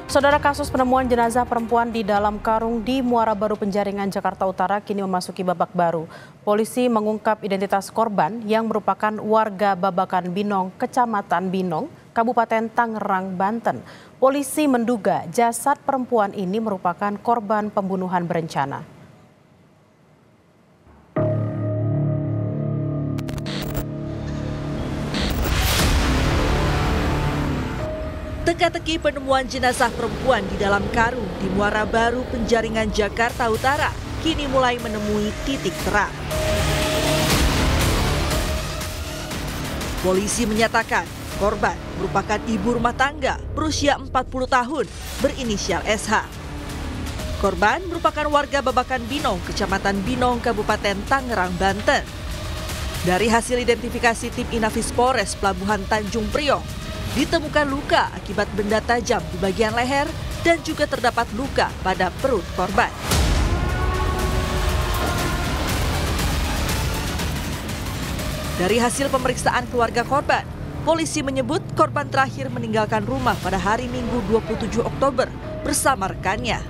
Saudara, kasus penemuan jenazah perempuan di dalam karung di Muara Baru Penjaringan, Jakarta Utara kini memasuki babak baru. Polisi mengungkap identitas korban yang merupakan warga Babakan Binong, Kecamatan Binong, Kabupaten Tangerang, Banten. Polisi menduga jasad perempuan ini merupakan korban pembunuhan berencana. Teka-teki penemuan jenazah perempuan di dalam karung di Muara Baru Penjaringan, Jakarta Utara kini mulai menemui titik terang. Polisi menyatakan korban merupakan ibu rumah tangga berusia 40 tahun berinisial SH. Korban merupakan warga Babakan Binong, Kecamatan Binong, Kabupaten Tangerang, Banten. Dari hasil identifikasi tim Inafis Polres Pelabuhan Tanjung Priok, ditemukan luka akibat benda tajam di bagian leher dan juga terdapat luka pada perut korban. Dari hasil pemeriksaan keluarga korban, polisi menyebut korban terakhir meninggalkan rumah pada hari Minggu 27 Oktober bersama rekannya.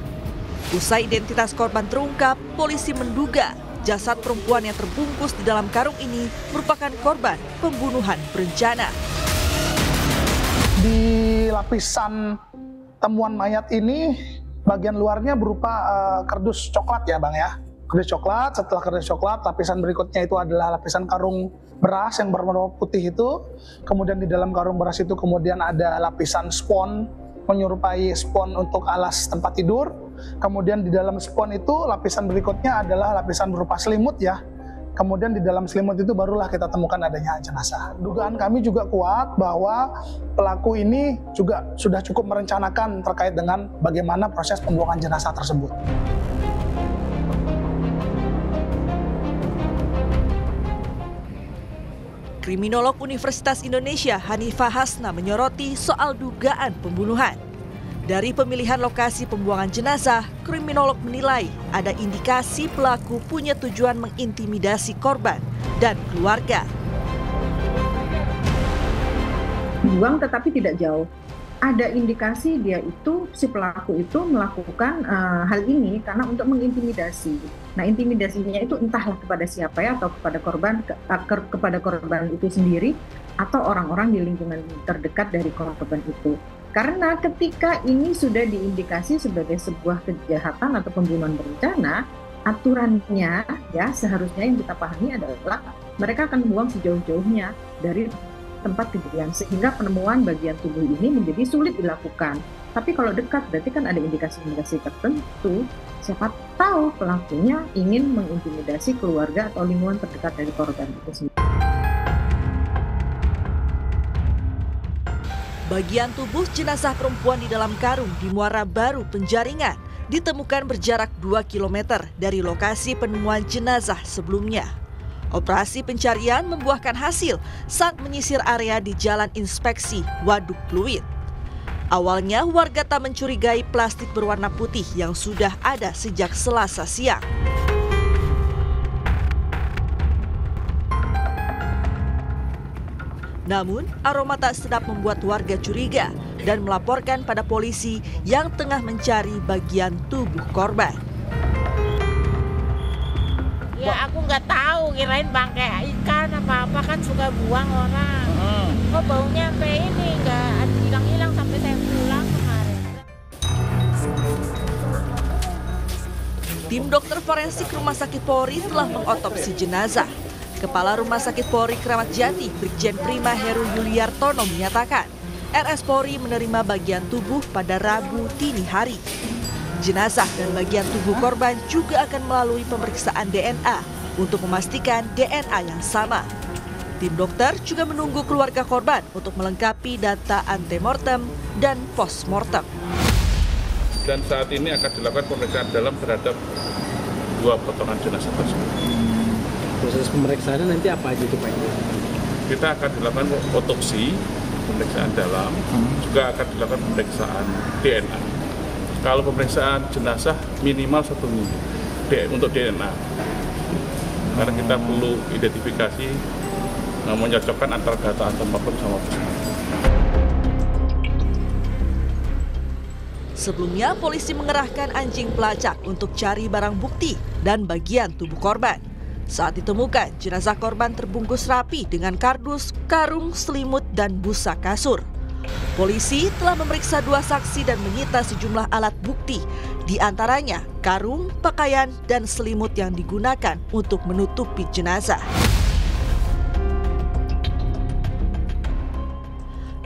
Usai identitas korban terungkap, polisi menduga jasad perempuan yang terbungkus di dalam karung ini merupakan korban pembunuhan berencana. Di lapisan temuan mayat ini, bagian luarnya berupa kardus coklat ya Bang ya. Kardus coklat, setelah kardus coklat, lapisan berikutnya itu adalah lapisan karung beras yang berwarna putih itu. Kemudian di dalam karung beras itu kemudian ada lapisan spons, menyerupai spons untuk alas tempat tidur. Kemudian di dalam spons itu lapisan berikutnya adalah lapisan berupa selimut ya. Kemudian di dalam selimut itu barulah kita temukan adanya jenazah. Dugaan kami juga kuat bahwa pelaku ini juga sudah cukup merencanakan terkait dengan bagaimana proses pembuangan jenazah tersebut. Kriminolog Universitas Indonesia Hanifah Hasna menyoroti soal dugaan pembunuhan. Dari pemilihan lokasi pembuangan jenazah, kriminolog menilai ada indikasi pelaku punya tujuan mengintimidasi korban dan keluarga. Buang tetapi tidak jauh. Ada indikasi dia itu, si pelaku itu melakukan hal ini karena untuk mengintimidasi. Nah, intimidasinya itu entahlah kepada siapa ya, atau kepada korban itu sendiri atau orang-orang di lingkungan terdekat dari korban itu. Karena ketika ini sudah diindikasi sebagai sebuah kejahatan atau pembunuhan berencana, aturannya ya seharusnya yang kita pahami adalah mereka akan membuang sejauh-jauhnya dari tempat kejadian sehingga penemuan bagian tubuh ini menjadi sulit dilakukan. Tapi kalau dekat berarti kan ada indikasi-indikasi tertentu. Siapa tahu pelakunya ingin mengintimidasi keluarga atau lingkungan terdekat dari korban itu sendiri. Bagian tubuh jenazah perempuan di dalam karung di Muara Baru Penjaringan ditemukan berjarak 2 km dari lokasi penemuan jenazah sebelumnya. Operasi pencarian membuahkan hasil saat menyisir area di Jalan Inspeksi Waduk Pluit. Awalnya warga tak mencurigai plastik berwarna putih yang sudah ada sejak Selasa siang. Namun, aroma tak sedap membuat warga curiga dan melaporkan pada polisi yang tengah mencari bagian tubuh korban. Ya aku nggak tahu, kirain bangkai ikan apa-apa kan suka buang orang. Kok baunya sampai ini nggak hilang-hilang sampai saya pulang kemarin. Tim dokter forensik Rumah Sakit Polri telah mengotopsi jenazah. Kepala Rumah Sakit Polri Kramat Jati, Brigjen Prima Heru Yuliartono menyatakan, RS Polri menerima bagian tubuh pada Rabu dini hari. Jenazah dan bagian tubuh korban juga akan melalui pemeriksaan DNA untuk memastikan DNA yang sama. Tim dokter juga menunggu keluarga korban untuk melengkapi data antemortem dan postmortem. Dan saat ini akan dilakukan pemeriksaan dalam terhadap 2 potongan jenazah tersebut. Proses pemeriksaannya nanti apa aja itu Pak? Kita akan dilakukan otopsi, pemeriksaan dalam, juga akan dilakukan pemeriksaan DNA. Kalau pemeriksaan jenazah minimal 1 minggu untuk DNA. Karena kita perlu identifikasi, menyocokkan antara data antemortem sama postmortem. Sebelumnya, polisi mengerahkan anjing pelacak untuk cari barang bukti dan bagian tubuh korban. Saat ditemukan, jenazah korban terbungkus rapi dengan kardus, karung, selimut, dan busa kasur. Polisi telah memeriksa 2 saksi dan menyita sejumlah alat bukti, di antaranya karung, pakaian, dan selimut yang digunakan untuk menutupi jenazah.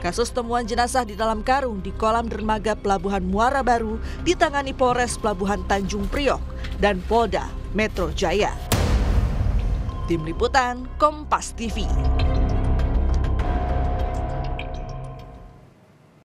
Kasus temuan jenazah di dalam karung di kolam dermaga Pelabuhan Muara Baru ditangani Polres Pelabuhan Tanjung Priok dan Polda Metro Jaya. Tim Liputan Kompas TV.